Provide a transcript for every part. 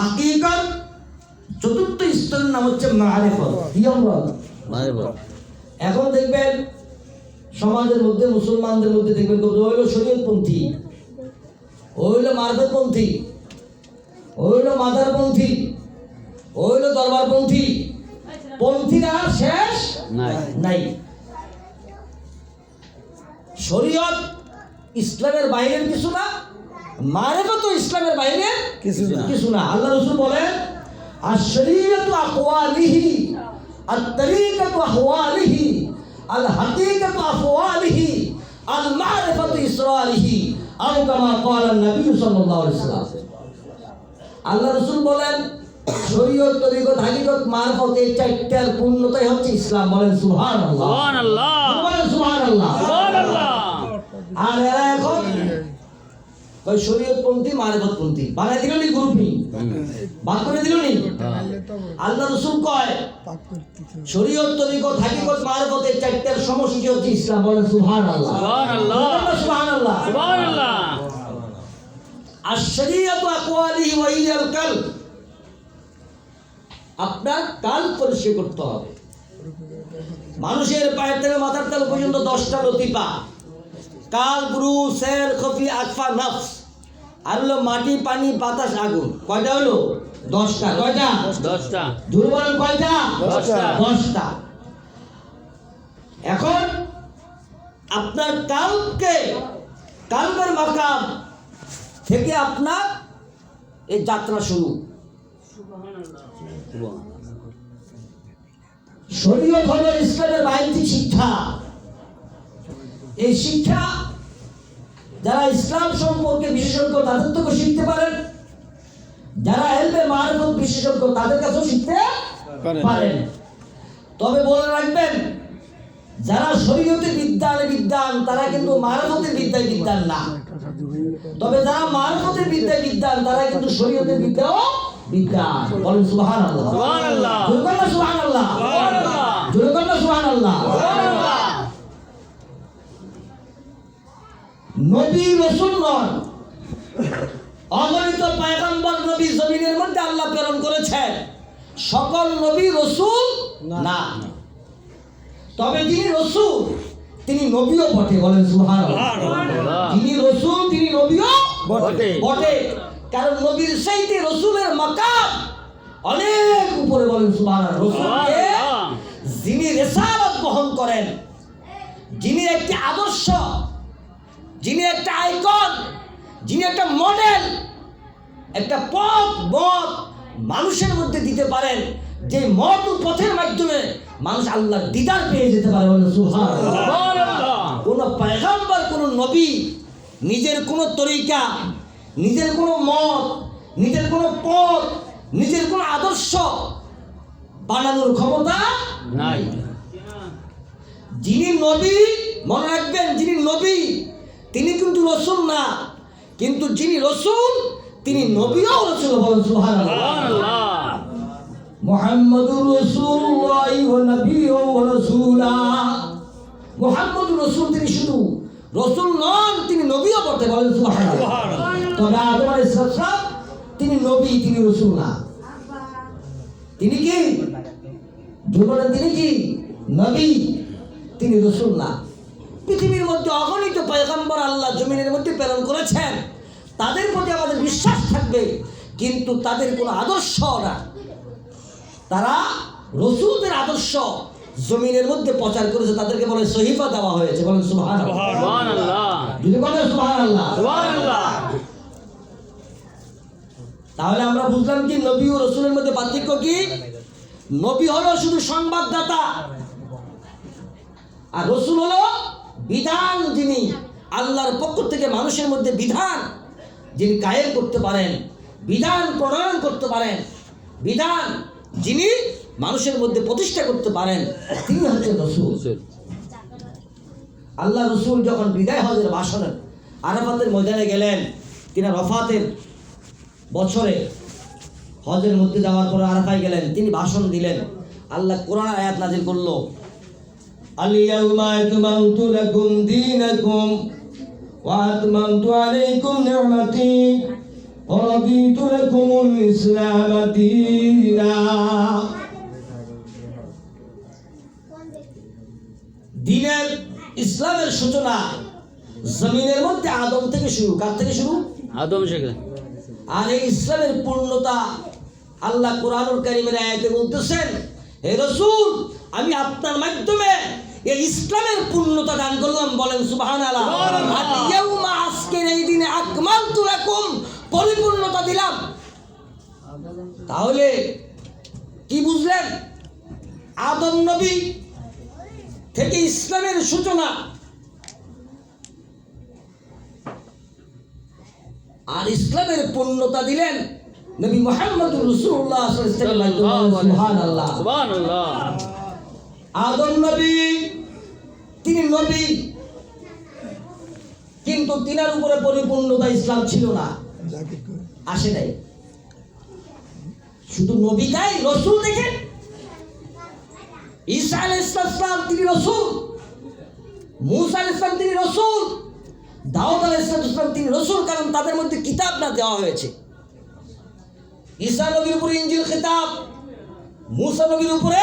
হাকিকত, চতুর্থ স্তরের নাম হচ্ছে মারিফত। কি আমরা মারিফত। এখন দেখবেন সমাজের মধ্যে, মুসলমানদের মধ্যে দেখবেন ও হইল শরীয়তপন্থী, ও হইল মারফতপন্থী, ও হইল মাদারপন্থী, ও হইল দরবারপন্থী। পন্থীরা শেষ নাই। শরীয়ত ইসলামের বাইরের কিছু না, মারিফত ইসলামের বাইরে কিছু না। আল্লাহ রাসূল বলেন আশ-শরীয়তু আকওয়ালিহি, আত-তরিকাতু আহওয়ালিহি, আল-হাকীকাতু আফওয়ালিহি, আল-মারিফাতু ইসরারিহি, আও কামা ক্বালা নবী সাল্লাল্লাহু আলাইহি ওয়াসাল্লাম। আল্লাহ রাসূল বলেন শরীয়ত, তরিকত, হাকিকত, মারিফত এই চারটার পূর্ণতাই হচ্ছে ইসলাম। বলেন সুবহানাল্লাহ, সুবহানাল্লাহ, বলেন সুবহানাল্লাহ, সুবহানাল্লাহ। আর এরা এখন ওই শরীয়তপন্থী, মারিফতপন্থী বানাই দিল নি, গ্রুপই বাদ করে দিল নি। আল্লাহ রাসূল কয় শরীয়ত, তরিকত, হাকিকত, মারিফত এই চারটার সমষ্টি হচ্ছে ইসলাম। বলেন সুবহানাল্লাহ, সুবহানাল্লাহ, সুবহানাল্লাহ, সুবহানাল্লাহ। আশ-শরীয়তু আকওয়ালিহি ওয়া হিয়াল কালব, আপনার কাল পরিষ্কার করতে হবে। মানুষের পায়ের থেকে মাথার তালু পর্যন্ত 10টা লতিফা, কাল, গুরু, সের, খফি, আকফা, নফস, আর হলো মাটি, পানি, বাতাস, আগুন। কয়টা হলো? 10টা। কয়টা? 10টা। জোরে বলেন কয়টা? 10টা। 10টা। এখন আপনার কালবের মাকাম থেকে আপনার এই যাত্রা শুরু। শরীয়ত হলো ইসলামের বাহ্যিক শিক্ষা। এই শিক্ষা যারা ইসলাম সম্পর্কে বিশেষজ্ঞ তাদের থেকে শিখতে পারেন, যারা ইলমে মারিফত বিশেষজ্ঞ তাদের কাছেও শিখতে পারেন। তবে বলে রাখবেন যারা শরীয়তে বিদ্যান তারা কিন্তু মারিফতের বিদ্যায় বিদ্যান না। তবে যারা মারিফতের বিদ্যায় বিদ্যান তারা কিন্তু শরীয়তের বিদ্যাও বিদ্যান। বলেন সুবহানাল্লাহ, সুবহানাল্লাহ, জোরে বলেন সুবহানাল্লাহ, সুবহানাল্লাহ, জোরে বলেন সুবহানাল্লাহ, সুবহানাল্লাহ। নবী রাসূল নন, অগণিত পয়গম্বর নবী জমিনের মধ্যে আল্লাহ প্রেরণ করেছেন। সকল নবী রাসূল না, তবে যিনি রাসূল তিনি নবীও বটে। বলেন সুবহানাল্লাহ, যিনি রাসূল তিনি নবীও বটে। কারণ নবীর চাইতে রাসূলের মাকাম অনেক উপরে। বলেন সুবহানাল্লাহ। রাসূলকে যিনি রিসালাত বহন করেন, যিনি একটি আদর্শ, যিনি একটা আইকন, যিনি একটা মডেল, একটা পথ মানুষের মধ্যে দিতে পারেন, যে মত ও পথের মাধ্যমে মানুষ আল্লাহর দিদার পেয়ে যেতে পারে। বলেন সুবহানাল্লাহ। কোন পয়গম্বর, কোন নবী নিজের কোন তরিকা, নিজের কোন মত, নিজের কোন পথ, নিজের কোন আদর্শ বানানোর ক্ষমতা নাই। যিনি নবী, মনে রাখবেন, যিনি নবী তিনি কিন্তু রাসূল না, কিন্তু যিনি রাসূল তিনি নবীও রাসূল। বলেন সুবহানাল্লাহ। মুহাম্মাদুর রাসূলুল্লাহ ওয়া নবিয়্যু ওয়া রাসূলা। মুহাম্মাদুর রাসূল তিনি শুধু রাসূল নন, তিনি নবীও বটে। বলেন সুবহানাল্লাহ। তবে আদম আলাইহিস সালাম তিনি নবী, তিনি রাসূল না। তিনি কি? বলেন তিনি কি? নবী, তিনি রাসূল না। পৃথিবীর মধ্যে অগণিত পয়গম্বর আল্লাহ জমিনের মধ্যে প্রেরণ করেছেন, তাদের প্রতি আমাদের বিশ্বাস থাকবে, কিন্তু তাদের কোনো আদর্শ না। তারা রাসূলদের আদর্শ জমিনের মধ্যে প্রচার করেছে, তাদেরকে বলে সহিফা দেওয়া হয়েছে। বলেন সুবহানাল্লাহ, সুবহানাল্লাহ, যদি বলেন সুবহানাল্লাহ, সুবহানাল্লাহ। তাহলে আমরা বুঝলাম কি নবী ও রাসূলের মধ্যে পার্থক্য কি? নবী হলো শুধু সংবাদদাতা, আর রাসূল হলো বিধান, যিনি আল্লাহর পক্ষ থেকে মানুষের মধ্যে বিধান যিনি কায়েম করতে পারেন, বিধান প্রণয়ন করতে পারেন, বিধান যিনি মানুষের মধ্যে প্রতিষ্ঠা করতে পারেন, তিনি হচ্ছেন রাসূল। আল্লাহ রাসূল যখন বিদায় হজের ভাষণে আরাফাতের ময়দানে গেলেন, তিনি রফাতের বছরে হজের মধ্যে যাওয়ার পরে আরাফায় গেলেন, তিনি ভাষণ দিলেন। আল্লাহ কোরআন আয়াত নাযিল করলো, আল-ইয়াউমা আকমালতু লাকুম দীনাকুম ওয়া আতমামতু আলাইকুম নি'মাতি ওয়ারাদিতু লাকুমুল ইসলাম দীনা। দ্বীনের ইসলামের সূচনা জমিনের মধ্যে আদম থেকে শুরু। কার থেকে শুরু? আদম থেকে। আর এই ইসলামের পূর্ণতা আল্লাহ কোরআনুল কারীমের আয়াতে বলতেছেন, হে রাসূল, আমি আপনার মাধ্যমে এই ইসলামের পূর্ণতা দান করলাম। বলেন সুবহানাল্লাহ। আল ইয়াউমা, আজকের এই দিনে, আকমালতু লাকুম, পরিপূর্ণতা দিলাম। তাহলে কি বুঝলেন? আদম নবী থেকে ইসলামের সূচনা। আর ইসলামের পূর্ণতা দিলেন নবী মুহাম্মদুর রাসূলুল্লাহ সাল্লাল্লাহু আলাইহি ওয়াসাল্লাম। সুবহানাল্লাহ, সুবহানাল্লাহ। আদম নবী, তিনি নবী, কিন্তু তিনার উপরে পরিপূর্ণতা ইসলাম ছিল না, আসে নাই। শুধু নবী তাই, রসুল দেখেন, ঈসা আলাইহিস সালাম তিনি রসুল, মূসা আলাইহিস সালাম তিনি রসুল, দাউদ আলাইহিস সালাম তিনি রসুল, কারণ তাদের মধ্যে কিতাব না দেওয়া হয়েছে। ঈসা নবীর উপরে ইনজিল কিতাব, মূসা নবীর উপরে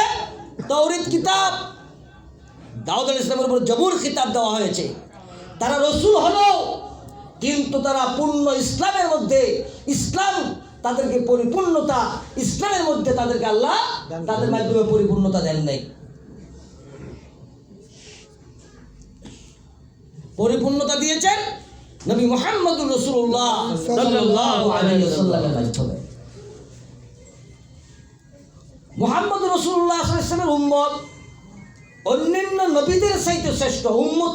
তাওরাত কিতাব, দাউদ আলাইহিস সালামের উপরে জবুর কিতাব দেওয়া হয়েছে। তারা রসুল হলো, কিন্তু তারা পূর্ণ ইসলামের মধ্যে, ইসলাম তাদেরকে পরিপূর্ণতা, ইসলামের মধ্যে তাদেরকে আল্লাহ তাদের মাধ্যমে পরিপূর্ণতা দেন নাই। পরিপূর্ণতা দিয়েছেন নবী মুহাম্মদুর রাসূলুল্লাহ সাল্লাল্লাহু আলাইহি ওয়াসাল্লামের মাধ্যমে। মুহাম্মদুর রাসূলুল্লাহ সাল্লাল্লাহু আলাইহি ওয়াসাল্লামের উম্মত অন্যান্য নবীদের চাইতে শ্রেষ্ঠ উম্মত।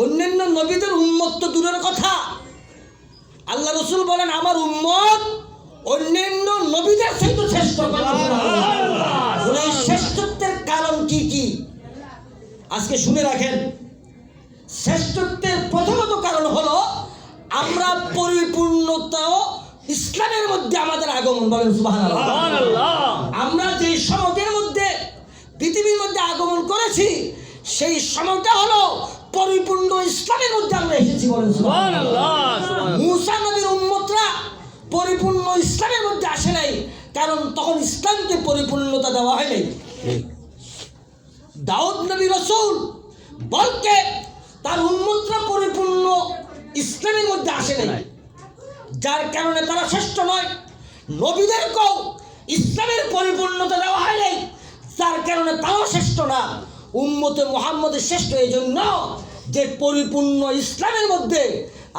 অন্যান্য নবীদের উম্মত তো দূরের কথা, আল্লাহ রাসূল বলেন আমার উম্মত অন্যান্য নবীদের চাইতে শ্রেষ্ঠ। এই শ্রেষ্ঠত্বের কারণ কি কি আজকে শুনে রাখেন। শ্রেষ্ঠত্বের প্রথমত কারণ হলো আমরা পরিপূর্ণতা ইসলামের মধ্যে আমাদের আগমন। বলেন সুবহানাল্লাহ। আমরা যে সমাজের মধ্যে পৃথিবীর মধ্যে আগমন করেছি, সেই সময়টা হলো পরিপূর্ণ ইসলামের মধ্যে আমরা এসেছি। বলেন সুবহানাল্লাহ। মূসা নবীর উম্মতরা পরিপূর্ণ ইসলামের মধ্যে আসে নাই, কারণ তখন ইসলামকে পরিপূর্ণতা দেওয়া হয় নাই। দাউদ নবী রাসূল বলকে তার উম্মতরা পরিপূর্ণ ইসলামের মধ্যে আসে নাই, যার কারণে তারা শ্রেষ্ঠ নয়। নবীদেরকেও ইসলামের পরিপূর্ণতা দেওয়া হয় নাই, যার কারণে তারাও শ্রেষ্ঠ না। উম্মতে মুহাম্মদের শ্রেষ্ঠ এই জন্য যে পরিপূর্ণ ইসলামের মধ্যে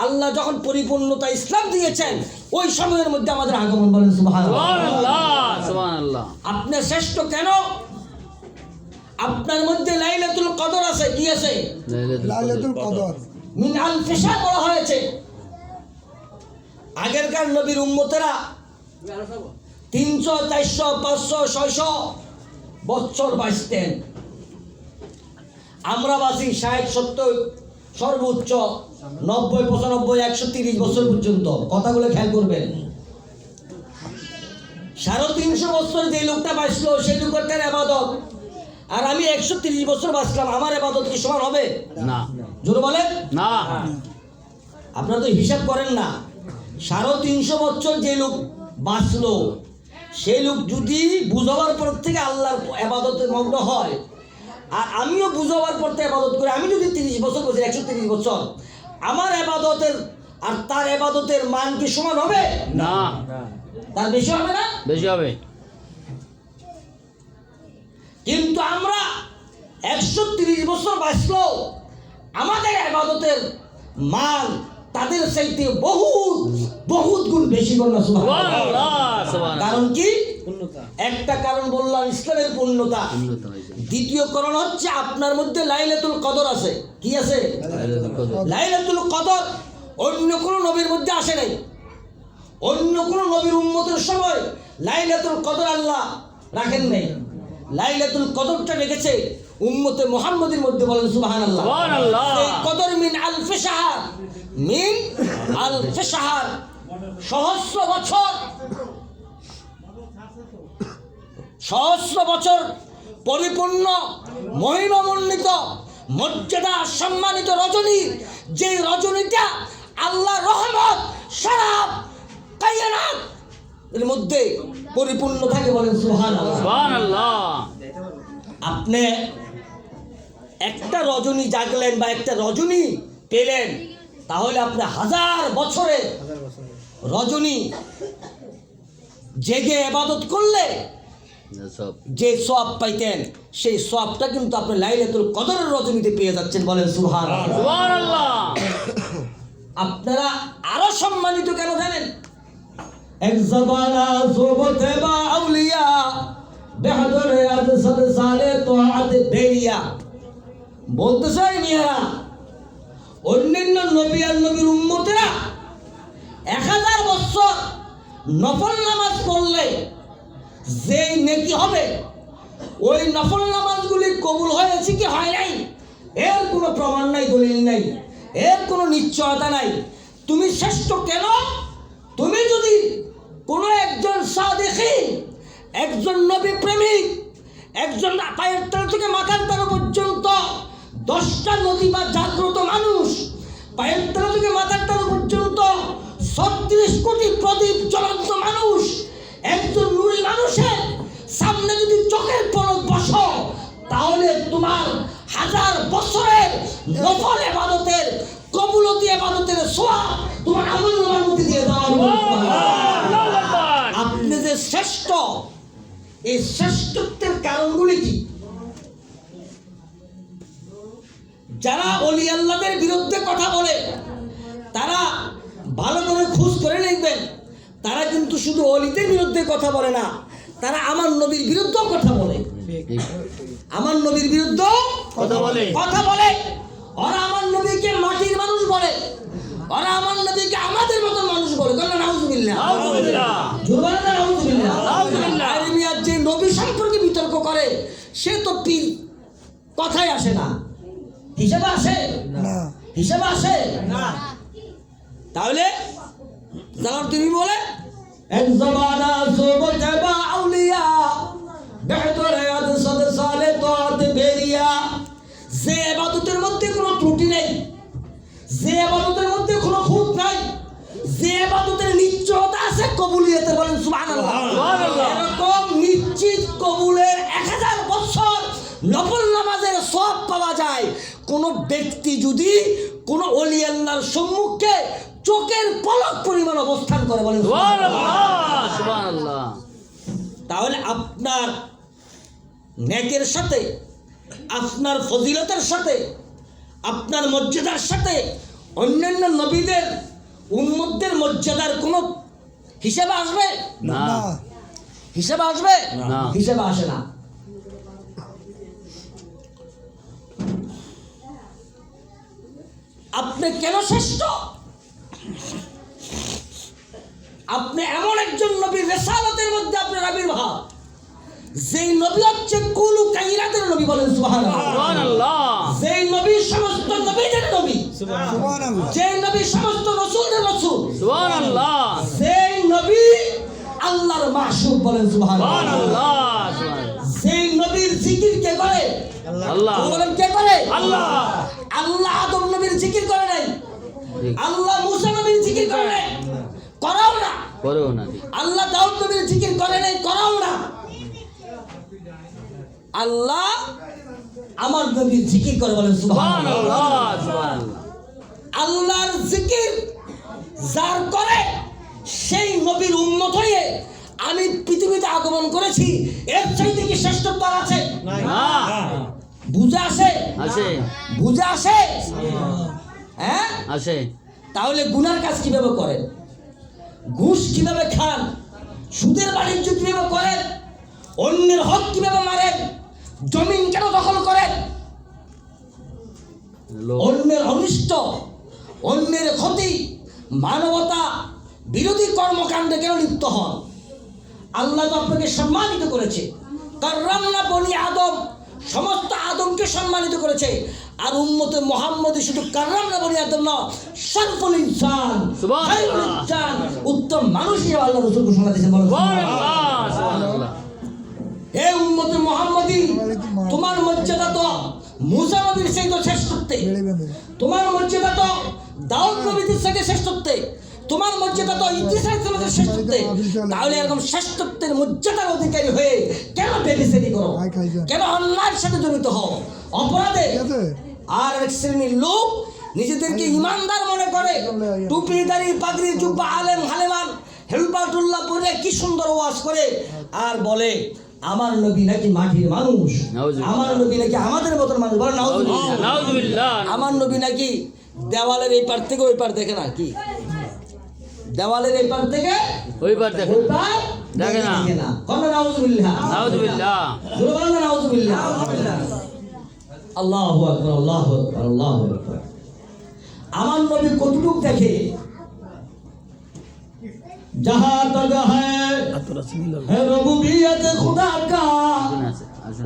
আল্লাহ যখন পরিপূর্ণতা ইসলাম দিয়েছেন, ওই সময়ের মধ্যে আমাদের আগমন। বলেন সুবহানাল্লাহ, সুবহানাল্লাহ। আপনি শ্রেষ্ঠ কেন? আপনার মধ্যে লাইলাতুল কদর আছে। কি আছে? লাইলাতুল কদর। মিন আলফি শাহর বলা হয়েছে। আগেরকার নবীর উম্মতেরা 300, 400, 500, 600 বছর বাঁচতেন। আমরা বাঁচি 60, 70, সর্বোচ্চ 90, 95, 130 বছর পর্যন্ত। কথাগুলো খেয়াল করবেন। 350 বছর যে লোকটা বাঁচলো সেই লোকটার ইবাদত, আর আমি 130 বছর বাঁচলাম, আমার ইবাদত কি সমান হবে? না। জোরে বলেন না। আপনারা তো হিসাব করেন না। 350 বছর যে লোক বাঁচলো, সেই লোক যদি বুঝাবার পর থেকে আল্লাহর ইবাদতে মগ্ন হয়, আর আমিও বুঝাবার পর থেকে ইবাদত করি, আমি যদি 30 বছর বলছি, 130 বছর, আমার ইবাদতের আর তার ইবাদতের মান কি সমান হবে? না। তার বেশি হবে না? বেশি হবে। কিন্তু আমরা 130 বছর বাঁচলো, আমাদের ইবাদতের মান তাদের চাইতে বহুত বহুত গুণ বেশি। বললাম সুবহানাল্লাহ। কারণ কি? একটা কারণ বললাম ইসলামের পূর্ণতা। দ্বিতীয় কারণ হচ্ছে আপনার মধ্যে লাইলাতুল কদর আছে। কি আছে? লাইলাতুল কদর অন্য কোনো নবীর মধ্যে আসে নাই। অন্য কোনো নবীর উম্মতের সময় লাইলাতুল কদর আল্লাহ রাখেন নাই। লাইলাতুল কদরটা রেখেছে উম্মতে মুহাম্মদের মধ্যে। বলেন সুবহানাল্লাহ। এই কদর মিন আলফি শাহর, মিন আলফি শাহর, সহস্র বছর, সহস্র বছর পরিপূর্ণ মহিমামণ্ডিত মর্যাদা সম্মানিত রজনী, যে রজনীটা আল্লাহ রহমত সারা কায়নাত এর মধ্যে পরিপূর্ণ থাকে, বলেন সুবহানাল্লাহ। সুবহানাল্লাহ। আপনি একটা রজনী জাগলেন বা একটা রজনী পেলেন, তাহলে আপনি হাজার বছরে রজনী জেগে ইবাদত করলে সব যে সওয়াব পাইতেন, সেই সওয়াবটা কিন্তু আপনি লাইলাতুল কদরের রজনীতে পেয়ে যাচ্ছেন, বলেন সুবহানাল্লাহ। সুবহানাল্লাহ। আপনারা আরো সম্মানিত কেন জানেন? এক জবানা সোবতে বা আউলিয়া বেহদরে আজ সদ সালে তোয়াত বেরিয়া বলতে চাই মিয়ারা, অন্যান্য নবী আর নবীর উম্মতেরা 1000 বছর নফল নামাজ পড়লে যেই নেকি হবে, ওই নফল নামাজগুলি কবুল হয়েছে কি হয় নাই এর কোনো প্রমাণ নাই, দলিল নাই, এর কোনো নিশ্চয়তা নাই। তুমি শ্রেষ্ঠ কেন? তুমি যদি কোনো একজন সাদেকিন, একজন নবী প্রেমিক, একজন পায়ের তলা থেকে মাথার তলা পর্যন্ত 10টা নদী বা জাগ্রত মানুষ, পায়ের তলা থেকে মাথার তলা পর্যন্ত 36 কোটি প্রদীপ জ্বলন্ত মানুষ, একজন নুরি মানুষের সামনে যদি চোখের পলক বসো, তাহলে তোমার হাজার বছরের নফল ইবাদতের কবুলতি ইবাদতের সওয়াব তোমার আমলনামার মধ্যে দিয়ে দেওয়া হবে। আপনি যে শ্রেষ্ঠ, এই শ্রেষ্ঠত্বের কারণগুলি কি? যারা ওলি আল্লাহদের বিরুদ্ধে কথা বলে, তারা ভালো করে খোঁজ করে দেখবেন, তারা কিন্তু শুধু ওলিদের বিরুদ্ধে কথা বলে না, তারা আমার নবীর বিরুদ্ধেও কথা বলে। আমার নবীর বিরুদ্ধেও কথা বলে। ওরা আমার নবীকে মাটির মানুষ বলে, ওরা আমার নবীকে আমাদের মতো মানুষ বলে। বলেন নাউজুবিল্লাহ। জোরে বলেন নাউজুবিল্লাহ। আর মিয়া যে নবী সম্পর্কে বিতর্ক করে, সে তো পীর কথাই আসে না, হিসাবে আসে না, হিসাবে আসে না। তাহলে যারা তুমি বলে এক জমানা সোবতে বা আউলিয়া বেহতরে আদ সদ সালে তোয়াত বেরিয়া, যে ইবাদতের মধ্যে কোনো ত্রুটি নেই, যে ইবাদতের মধ্যে কোনো খুঁত নাই, যে ইবাদতের নিশ্চয়তা আছে কবুলিয়তের, বলেন সুবহানাল্লাহ। এরকম নিশ্চিত কবুলের 1000 বছর নফল নামাজের সওয়াব পাওয়া যায় কোন ব্যক্তি যদি কোন ওলি আল্লাহর সম্মুখে চোখের পলক পরিমাণ অবস্থান করে, বলেন সুবহানাল্লাহ। সুবহানাল্লাহ। তাহলে আপনার নেকের সাথে, আপনার ফজিলতের সাথে, আপনার মর্যাদার সাথে অন্যান্য নবীদের উম্মতদের মর্যাদার কোনো হিসাবে আসবে না। হিসাবে আসবে না। হিসাবে আসে না। আপনি কেন শ্রেষ্ঠ? আপনি এমন একজন নবীর রিসালাতের মধ্যে আপনার আবির্ভাব, যেই নবী হচ্ছে কুলু কায়নাতের নবী, বলেন সুবহানাল্লাহ। সুবহানাল্লাহ। যেই নবী সমস্ত নবীদের নবী, সুবহানাল্লাহ। যেই নবী সমস্ত রাসূলদের রাসূল, সুবহানাল্লাহ। যেই নবী আল্লাহর মাশূক, বলেন সুবহানাল্লাহ। যেই নবীর জিকির কে করে? আল্লাহ। বলেন কে করে? আল্লাহ। আল্লাহ আদম নবীর জিকির করে নাই, আল্লাহ মুসা নবীর জিকির করে নাই, করাও না। করো না। আল্লাহ দাউদ নবীর জিকির করে নাই, করাও না। আল্লাহ আমার নবীর জিকির করে, বলেন সুবহানাল্লাহ। সুবহানাল্লাহ। আল্লাহর জিকির যার করে সেই নবীর উম্মত হয়ে আমি পৃথিবীতে আগমন করেছি, এর চাইতে কি শ্রেষ্ঠত্ব আর আছে? না। বুঝে আসে? আসে। বুঝে আসে? হ্যাঁ আসে। তাহলে গুনার কাজ কিভাবে করেন? ঘুষ কিভাবে খান? সুদের বাণিজ্য কিভাবে করেন? অন্যের হক কিভাবে মারেন? জমিন কেন দখল করেন? অন্যের অনিষ্ট, অন্যের ক্ষতি, মানবতা বিরোধী কর্মকাণ্ডে কেন লিপ্ত হন? আল্লাহ তো আপনাকে সম্মানিত করেছে, কাররামনা বনি আদম, সমস্ত আদমকে সম্মানিত করেছে। আর উম্মতে মুহাম্মদী শুধু কাররামনা বনি আদম না, শরফুল ইনসান, খায়রুল ইনসান, উত্তম মানুষ হিসেবে আল্লাহ রাসূল ঘোষণা দিয়েছেন, বলেন সুবহানাল্লাহ। হে উম্মতে মুহাম্মদী, তোমার মর্যাদা তো মুসা নবীর চাইতে শ্রেষ্ঠত্বে, তোমার মর্যাদা তো দাউদ নবীর থেকে শ্রেষ্ঠত্বে, তোমার মর্যাদা তো ইদ্রিস আলাইহিস সালামের শ্রেষ্ঠত্বে, তাহলে এরকম শ্রেষ্ঠত্বের মর্যাদার অধিকারী হয়ে কেন বেবিচারি করো, কেন অন্যায়ের সাথে জড়িত হও, অপরাধে? আর এক শ্রেণীর লোক নিজেদেরকে ইমানদার মনে করে, টুপি দাড়ি পাগড়ি জুব্বা আলেম হালেমান হেলবাটুল্লাহ পরে কি সুন্দর ওয়াজ করে, আর বলে আমার নবী নাকি মাটির মানুষ, আমার নবী নাকি আমাদের মতন মানুষ। বলে নাউজুবিল্লাহ, নাউজুবিল্লাহ। আমার নবী নাকি দেওয়ালের এই পার থেকে ওই পার দেখে না, কি দেওয়ালের এই পার থেকে ওই পার দেখে ওই পার দেখে না। দেখে না। বলে নাউজুবিল্লাহ, নাউজুবিল্লাহ। জোরে বলেন না নাউজুবিল্লাহ। আল্লাহু আকবার, আল্লাহু আকবার, আল্লাহু আকবার। আমার নবী কতটুক দেখে, जहाँ तक है रबूबियत खुदा का,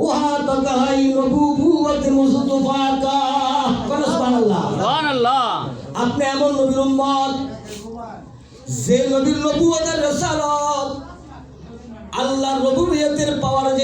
वहाँ तक है नबूवत मुस्तफा का। बोलो सुभान अल्लाह। সুবহানাল্লাহ। আপনি এমন নবীর উম্মত যে নবীর নবুয়তের রিসালাত আল্লাহর রবুবিয়তের পাওয়ার যে